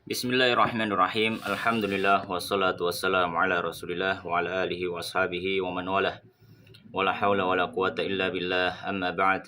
Bismillahirrahmanirrahim. Alhamdulillah wassalatu wassalamu ala Rasulillah wa ala alihi wa ashabihi wa man walah. Wala haula wala quwata illa billah. Amma ba'd.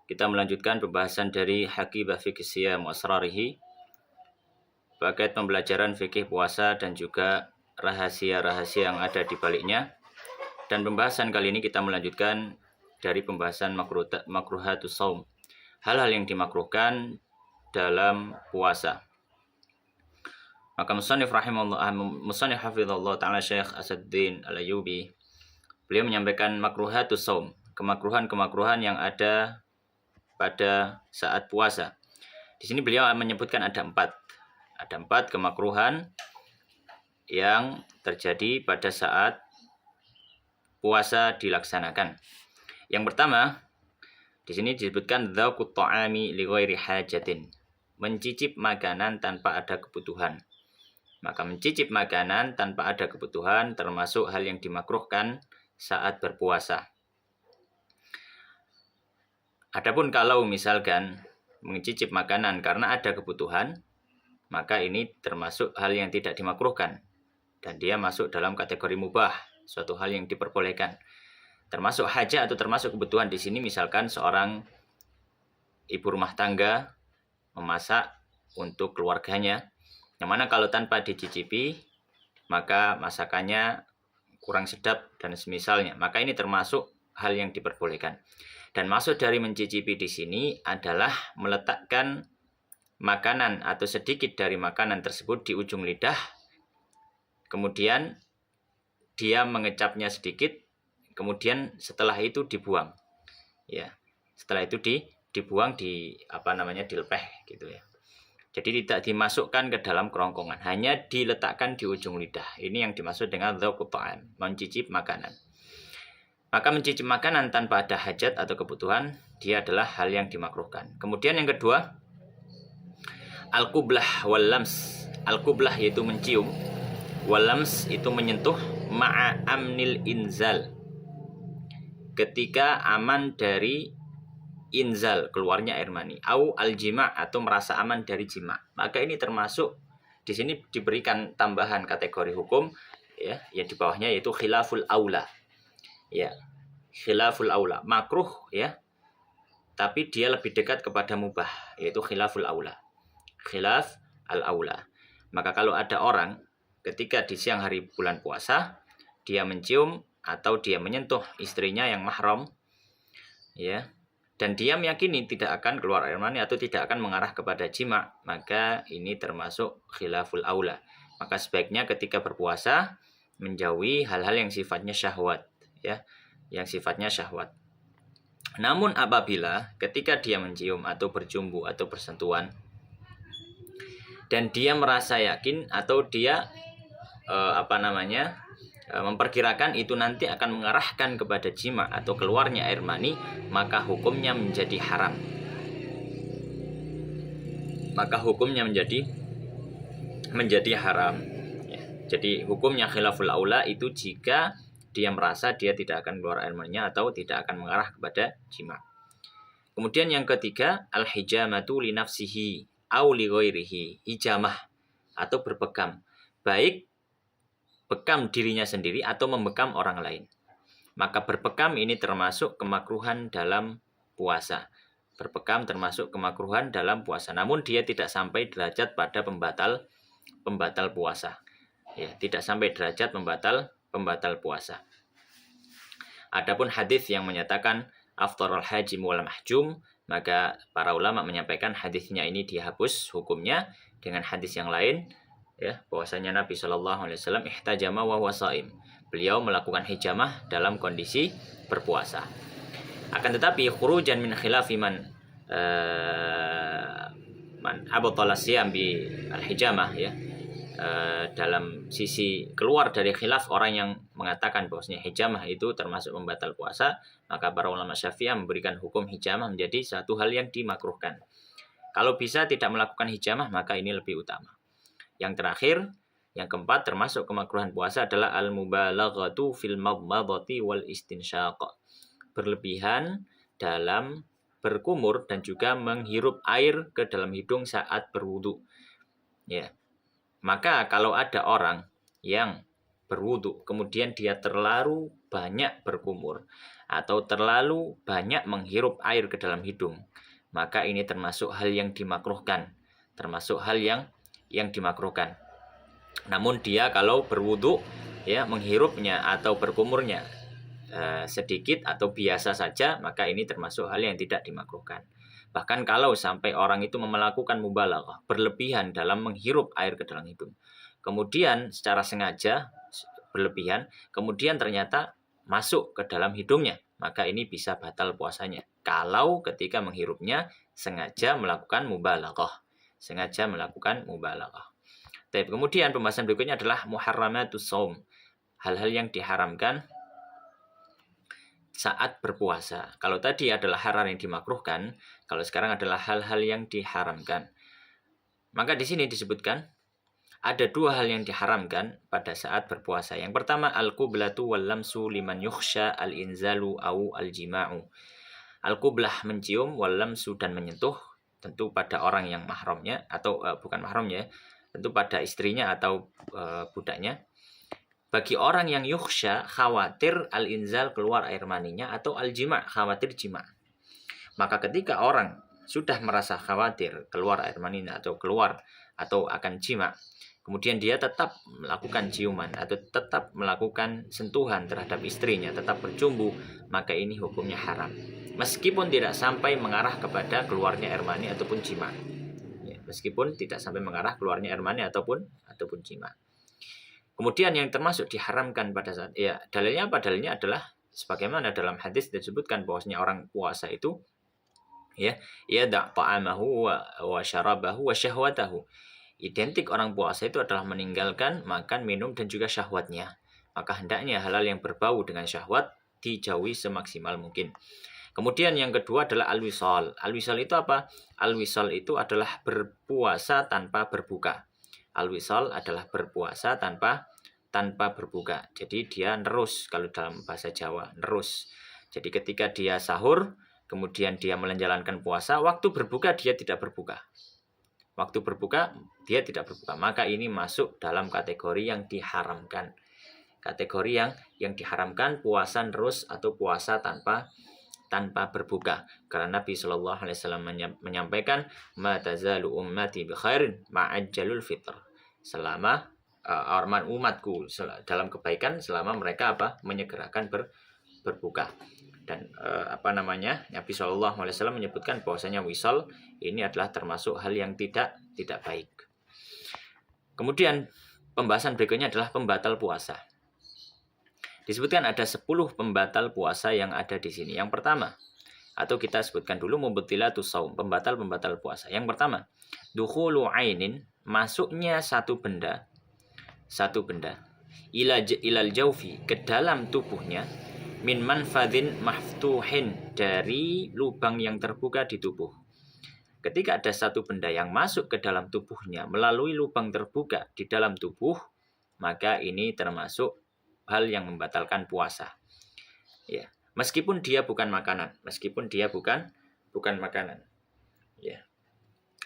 Kita melanjutkan pembahasan dari Haqibah Fiqh Siyam wa Asrarihi, paket pembelajaran fikih puasa dan juga rahasia-rahasia yang ada di baliknya. Dan pembahasan kali ini kita melanjutkan dari pembahasan makruhatus shaum, hal-hal yang dimakruhkan dalam puasa. Maka musannif hafizallahu ta'ala Syekh Asaduddin Al-Ayyubi, beliau menyampaikan makruhatus shaum, kemakruhan-kemakruhan yang ada pada saat puasa. Di sini beliau menyebutkan ada empat kemakruhan yang terjadi pada saat puasa dilaksanakan. Yang pertama, di sini disebutkan dzaqut ta'ami li ghairi hajatin, mencicip makanan tanpa ada kebutuhan. Maka mencicip makanan tanpa ada kebutuhan termasuk hal yang dimakruhkan saat berpuasa. Adapun kalau misalkan mencicip makanan karena ada kebutuhan, maka ini termasuk hal yang tidak dimakruhkan dan dia masuk dalam kategori mubah, suatu hal yang diperbolehkan. Termasuk hajat atau termasuk kebutuhan di sini, misalkan seorang ibu rumah tangga memasak untuk keluarganya, yang mana kalau tanpa dicicipi maka masakannya kurang sedap dan semisalnya, maka ini termasuk hal yang diperbolehkan. Dan maksud dari mencicipi di sini adalah meletakkan makanan atau sedikit dari makanan tersebut di ujung lidah, kemudian dia mengecapnya sedikit, kemudian setelah itu dibuang. Ya, setelah itu dibuang dilepeh gitu ya. Jadi tidak dimasukkan ke dalam kerongkongan, hanya diletakkan di ujung lidah. Ini yang dimaksud dengan dzaqut ta'am, mencicip makanan. Maka mencicip makanan tanpa ada hajat atau kebutuhan, dia adalah hal yang dimakruhkan. Kemudian yang kedua, al-qublah wal lams. Al-qublah yaitu mencium, wal lams itu menyentuh, ma'a amnil inzal, ketika aman dari inzal, keluarnya air mani, au al-jima' atau merasa aman dari jima. Maka ini termasuk, di sini diberikan tambahan kategori hukum ya, yang di bawahnya yaitu khilaful aula. Ya, khilaful aula, makruh ya, tapi dia lebih dekat kepada mubah, yaitu khilaful aula. Khilaf al-aula. Maka kalau ada orang ketika di siang hari bulan puasa dia mencium atau dia menyentuh istrinya yang mahram ya, dan dia meyakini tidak akan keluar air mani atau tidak akan mengarah kepada jima, maka ini termasuk khilaful aula. Maka sebaiknya ketika berpuasa menjauhi hal-hal yang sifatnya syahwat ya, yang sifatnya syahwat. Namun apabila ketika dia mencium atau berjumbu atau bersentuhan dan dia merasa yakin atau dia memperkirakan itu nanti akan mengarahkan kepada jima atau keluarnya air mani, maka hukumnya menjadi haram. Maka hukumnya menjadi haram. Ya. Jadi hukumnya khilaful aula itu jika dia merasa dia tidak akan keluar air maninya atau tidak akan mengarah kepada jima. Kemudian yang ketiga, al-hijamatu li nafsihi au li ghairihi. Hijamah atau berbekam, baik bekam dirinya sendiri atau membekam orang lain. Maka berbekam ini termasuk kemakruhan dalam puasa. Berbekam termasuk kemakruhan dalam puasa. Namun dia tidak sampai derajat pada pembatal puasa. Ya, tidak sampai derajat pembatal puasa. Adapun hadis yang menyatakan aftarul hajim wal mahjum, maka para ulama menyampaikan hadisnya ini dihapus hukumnya dengan hadis yang lain. Ya, bahwasanya Nabi SAW ihtajama wa huwa shaim. Beliau melakukan hijamah dalam kondisi berpuasa. Akan tetapi khurujan min khilafi man abtala siyam bi al-hijamah ya, dalam sisi keluar dari khilaf orang yang mengatakan bahwasanya hijamah itu termasuk pembatal puasa, maka para ulama Syafi'iyah memberikan hukum hijamah menjadi satu hal yang dimakruhkan. Kalau bisa tidak melakukan hijamah, maka ini lebih utama. Yang terakhir, yang keempat termasuk kemakruhan puasa adalah al-mubalaghatu fil madmadati wal istinsyaq. Berlebihan dalam berkumur dan juga menghirup air ke dalam hidung saat berwudu. Ya, Maka kalau ada orang yang berwudu kemudian dia terlalu banyak berkumur atau terlalu banyak menghirup air ke dalam hidung, maka ini termasuk hal yang dimakruhkan, termasuk hal yang dimakruhkan. Namun dia kalau berwudu ya menghirupnya atau berkumurnya sedikit atau biasa saja, maka ini termasuk hal yang tidak dimakruhkan. Bahkan kalau sampai orang itu melakukan mubalaghah, berlebihan dalam menghirup air ke dalam hidung, kemudian secara sengaja berlebihan, kemudian ternyata masuk ke dalam hidungnya, maka ini bisa batal puasanya. Kalau ketika menghirupnya sengaja melakukan mubalaghah, sengaja melakukan mubalaghah. Tapi kemudian pembahasan berikutnya adalah muharramatus shaum, hal-hal yang diharamkan saat berpuasa. Kalau tadi adalah hal yang dimakruhkan, kalau sekarang adalah hal-hal yang diharamkan. Maka di sini disebutkan ada dua hal yang diharamkan pada saat berpuasa. Yang pertama al-qiblatu wal lamsu liman yukhsha al-inzalu au al-jima'u. Al-qiblah mencium, wal lamsu dan menyentuh, tentu pada orang yang mahramnya atau bukan mahramnya, tentu pada istrinya atau budaknya. Bagi orang yang yukhsha, khawatir al-inzal keluar air maninya, atau al-jima' khawatir jima'. Maka ketika orang sudah merasa khawatir keluar air maninya atau keluar atau akan jima', kemudian dia tetap melakukan ciuman atau tetap melakukan sentuhan terhadap istrinya, tetap bercumbu, maka ini hukumnya haram. Meskipun tidak sampai mengarah kepada keluarnya air mani ataupun jima'. Ya, meskipun tidak sampai mengarah keluarnya air mani ataupun jima'. Kemudian yang termasuk diharamkan pada saat dalilnya apa? Dalilnya adalah sebagaimana dalam hadis disebutkan bahwasanya orang puasa itu ta'amahu wa syarabahu wa syahwatahu. Identik orang puasa itu adalah meninggalkan makan, minum dan juga syahwatnya. Maka hendaknya halal yang berbau dengan syahwat dijauhi semaksimal mungkin. Kemudian yang kedua adalah al-wisal. Al-wisal itu apa? Al-wisal itu adalah berpuasa tanpa berbuka. Al-wisal adalah berpuasa tanpa berbuka. Jadi dia nerus, kalau dalam bahasa Jawa, nerus. Jadi ketika dia sahur, kemudian dia menjalankan puasa, waktu berbuka dia tidak berbuka. Waktu berbuka dia tidak berbuka. Maka ini masuk dalam kategori yang diharamkan. Kategori yang diharamkan puasa nerus atau puasa tanpa berbuka. Karena Nabi Shallallahu Alaihi Wasallam menyampaikan, ma tazalu ummati bi khairin ma'ajjalul fitr. Selama umatku dalam kebaikan selama mereka menyegerakan berbuka. Dan Nabi Shallallahu Alaihi Wasallam menyebutkan bahwasanya wisal ini adalah termasuk hal yang tidak baik. Kemudian pembahasan berikutnya adalah pembatal puasa. Disebutkan ada 10 pembatal puasa yang ada di sini. Yang pertama, atau kita sebutkan dulu mubtilatus shaum, pembatal puasa. Yang pertama, dukhulu ainin, masuknya satu benda ilal jaufi, ke dalam tubuhnya, min manfadhin maftuhin, dari lubang yang terbuka di tubuh. Ketika ada satu benda yang masuk ke dalam tubuhnya melalui lubang terbuka di dalam tubuh, maka ini termasuk hal yang membatalkan puasa. Ya, meskipun dia bukan makanan, Ya.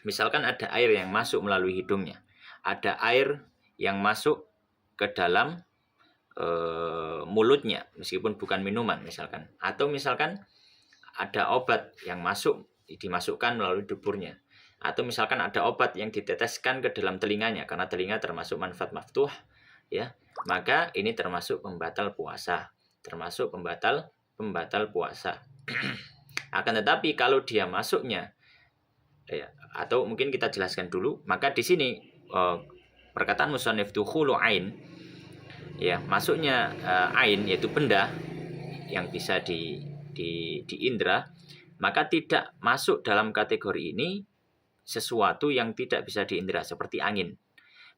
Misalkan ada air yang masuk melalui hidungnya, ada air yang masuk ke dalam mulutnya, meskipun bukan minuman misalkan, atau misalkan ada obat yang dimasukkan melalui duburnya, atau misalkan ada obat yang diteteskan ke dalam telinganya, karena telinga termasuk manfaat maftuh, ya, maka ini termasuk pembatal puasa, puasa. Akan tetapi kalau dia masuknya, atau mungkin kita jelaskan dulu, maka di sini perkataan musannif dukhulu ain, ya, masuknya ain yaitu benda yang bisa diindra, maka tidak masuk dalam kategori ini sesuatu yang tidak bisa diindra seperti angin.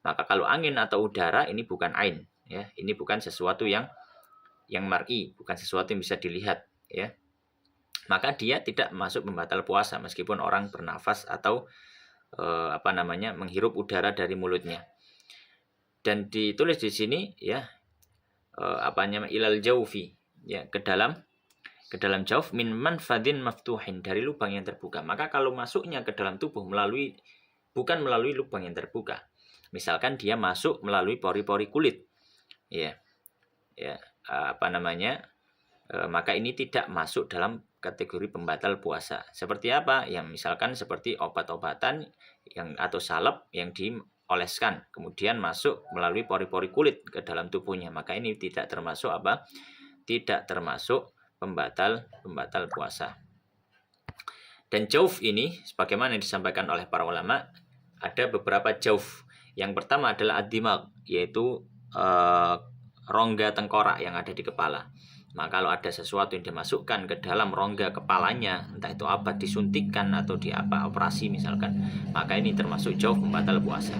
Maka kalau angin atau udara ini bukan ain, ya, ini bukan sesuatu yang mar'i, bukan sesuatu yang bisa dilihat, ya. Maka dia tidak masuk pembatal puasa meskipun orang bernafas atau menghirup udara dari mulutnya. Dan ditulis di sini, ya, ilal jaufi, ya, ke dalam jauf, min manfadhin maftuhin, dari lubang yang terbuka. Maka kalau masuknya ke dalam tubuh bukan melalui lubang yang terbuka, Misalkan dia masuk melalui pori-pori kulit, ya, maka ini tidak masuk dalam kategori pembatal puasa. Seperti apa? Yang misalkan seperti obat-obatan atau salep yang dioleskan, kemudian masuk melalui pori-pori kulit ke dalam tubuhnya, maka ini tidak termasuk apa? Tidak termasuk pembatal puasa. Dan jauf ini, sebagaimana yang disampaikan oleh para ulama, ada beberapa jauf. Yang pertama adalah ad-dimag, yaitu rongga tengkorak yang ada di kepala. Maka kalau ada sesuatu yang dimasukkan ke dalam rongga kepalanya, entah itu apa, disuntikkan atau operasi misalkan, maka ini termasuk jauf pembatal puasa.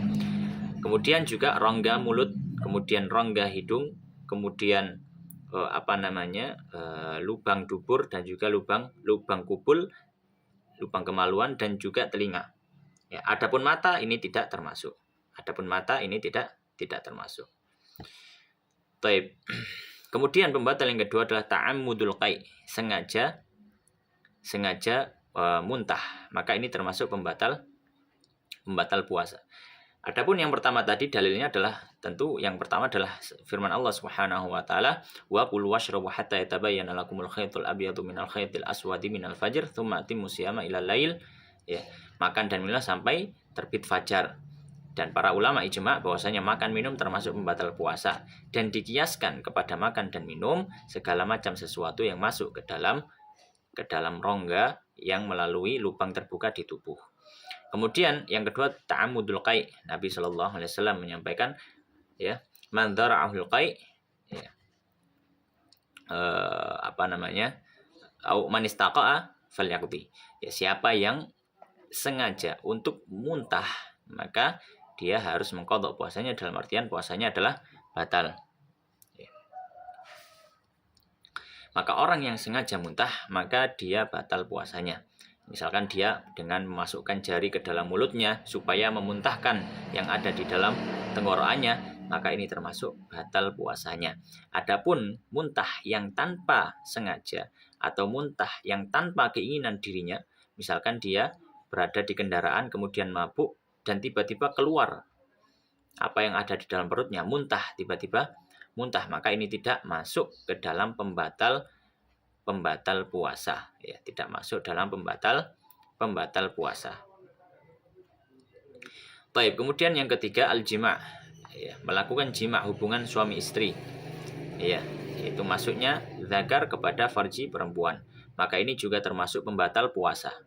Kemudian juga rongga mulut, kemudian rongga hidung, kemudian lubang dubur, dan juga lubang kubul, lubang kemaluan, dan juga telinga. Ya, adapun mata ini tidak termasuk. Termasuk. Taib. Kemudian pembatal yang kedua adalah ta'ammudul qai, sengaja muntah. Maka ini termasuk pembatal puasa. Adapun yang pertama tadi dalilnya adalah tentu yang pertama adalah firman Allah Subhanahu wa taala, wa kulu washrabu hatta yatabayyana lakumul khaytul abyadu minal khaytil aswadi minal fajr tsumma atimmu siyama ilal lail. Ya, makan dan minumlah sampai terbit fajar. Dan para ulama ijma bahwasanya makan minum termasuk pembatal puasa, dan dikiaskan kepada makan dan minum segala macam sesuatu yang masuk ke dalam rongga yang melalui lubang terbuka di tubuh. Kemudian yang kedua ta'ammudul qai. Nabi Shallallahu alaihi wasallam menyampaikan, ya, man dzara'ahul qai, ya, au man istaqa'a falyaqdi. Ya, siapa yang sengaja untuk muntah, maka dia harus mengqadha puasanya, dalam artian puasanya adalah batal. Ya. Maka orang yang sengaja muntah, maka dia batal puasanya. Misalkan dia dengan memasukkan jari ke dalam mulutnya supaya memuntahkan yang ada di dalam tenggorokannya, maka ini termasuk batal puasanya. Adapun muntah yang tanpa sengaja atau muntah yang tanpa keinginan dirinya, misalkan dia berada di kendaraan kemudian mabuk dan tiba-tiba keluar apa yang ada di dalam perutnya, tiba-tiba muntah, maka ini tidak masuk ke dalam pembatal puasa, ya, tidak masuk dalam pembatal puasa. Baik, kemudian yang ketiga al-jima', ya, melakukan jima', hubungan suami istri, ya, yaitu masuknya zakar kepada farji perempuan, maka ini juga termasuk pembatal puasa.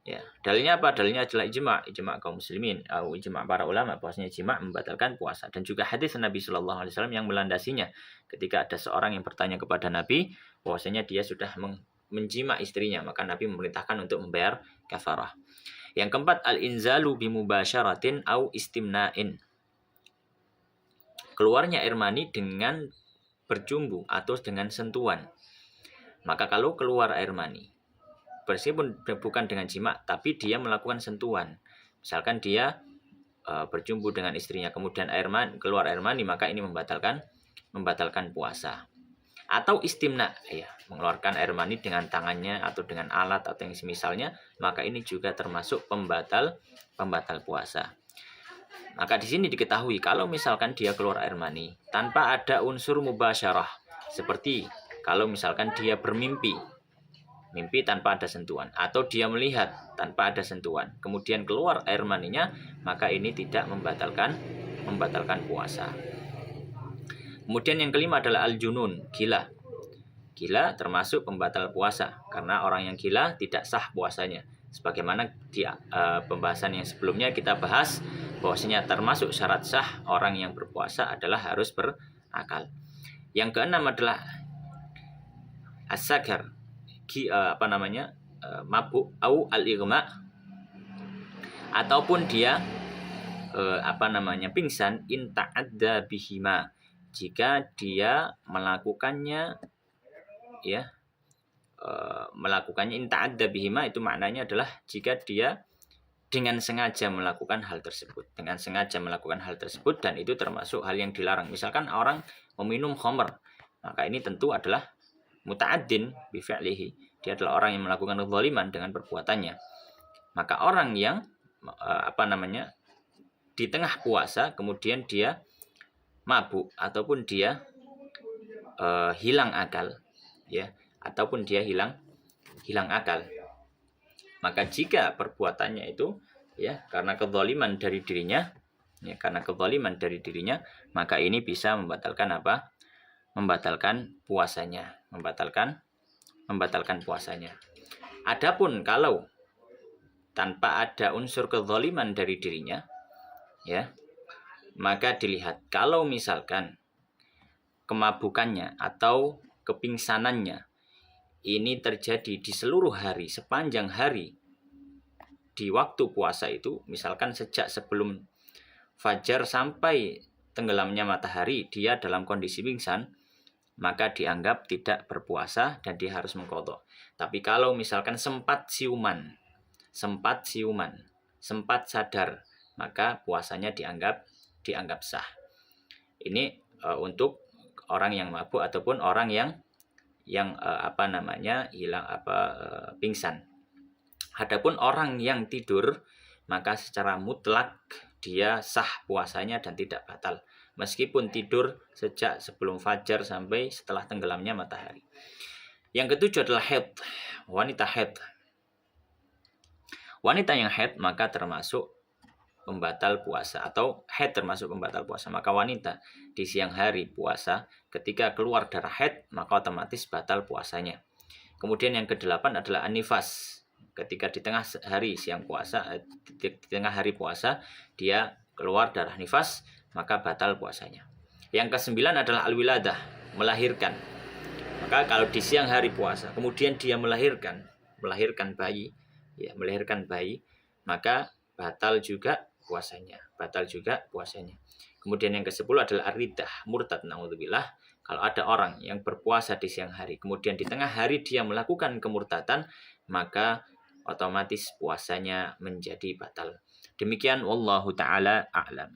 Ya, dalilnya apa? Dalilnya adalah ijma' kaum muslimin, atau ijma' para ulama bahwasanya jima' membatalkan puasa, dan juga hadis Nabi Shallallahu alaihi wasallam yang melandasinya ketika ada seorang yang bertanya kepada Nabi bahwasanya dia sudah menjima' istrinya, maka Nabi memerintahkan untuk membayar kafarah. Yang keempat al-inzalu bimubasyaratin au istimna'in. Keluarnya air mani dengan berjumbu atau dengan sentuhan. Maka kalau keluar air mani meskipun bukan dengan jima', tapi dia melakukan sentuhan. Misalkan dia berjumpa dengan istrinya, kemudian keluar air mani, maka ini membatalkan puasa. Atau istimna, ya, mengeluarkan air mani dengan tangannya atau dengan alat atau yang semisalnya, maka ini juga termasuk pembatal puasa. Maka di sini diketahui kalau misalkan dia keluar air mani tanpa ada unsur mubasyarah, seperti kalau misalkan dia bermimpi tanpa ada sentuhan, atau dia melihat tanpa ada sentuhan, kemudian keluar air maninya, maka ini tidak membatalkan puasa. Kemudian yang kelima adalah al-junun, gila. Gila termasuk pembatal puasa, karena orang yang gila tidak sah puasanya. Sebagaimana di pembahasan yang sebelumnya kita bahas bahwasanya termasuk syarat sah orang yang berpuasa adalah harus berakal. Yang keenam adalah as-sakar, mabuk au al-ighma, ataupun dia pingsan in ta'adda bihima, jika dia melakukannya, ya, in ta'adda bihima itu maknanya adalah jika dia dengan sengaja melakukan hal tersebut, dan itu termasuk hal yang dilarang. Misalkan orang meminum khamr, maka ini tentu adalah muta'addin bi fi'lihi. Dia adalah orang yang melakukan kezaliman dengan perbuatannya. Maka orang yang di tengah puasa kemudian dia mabuk ataupun dia hilang akal, ya, ataupun dia hilang akal. Maka jika perbuatannya itu ya karena kezaliman dari dirinya, maka ini bisa membatalkan apa? Membatalkan puasanya, membatalkan puasanya. Adapun kalau tanpa ada unsur kezaliman dari dirinya, ya, maka dilihat kalau misalkan kemabukannya atau kepingsanannya ini terjadi di seluruh hari, sepanjang hari di waktu puasa itu, misalkan sejak sebelum fajar sampai tenggelamnya matahari dia dalam kondisi pingsan, maka dianggap tidak berpuasa dan dia harus mengqadha. Tapi kalau misalkan sempat siuman, sempat sadar, maka puasanya dianggap sah. Ini untuk orang yang mabuk ataupun orang yang pingsan. Adapun orang yang tidur, maka secara mutlak dia sah puasanya dan tidak batal meskipun tidur sejak sebelum fajar sampai setelah tenggelamnya matahari. Yang ketujuh adalah haid, wanita haid. Wanita yang haid maka termasuk pembatal puasa, atau haid termasuk pembatal puasa. Maka wanita di siang hari puasa, ketika keluar darah haid maka otomatis batal puasanya. Kemudian yang kedelapan adalah an-nifas. Ketika di tengah hari puasa dia keluar darah nifas, maka batal puasanya. Yang kesembilan adalah al-wiladah, melahirkan. Maka kalau di siang hari puasa kemudian dia melahirkan bayi, maka batal juga puasanya. Kemudian yang ke-10 adalah ar-riddah, murtad, naudzubillah. Kalau ada orang yang berpuasa di siang hari kemudian di tengah hari dia melakukan kemurtadan, maka otomatis puasanya menjadi batal. Demikian wallahu taala a'lam.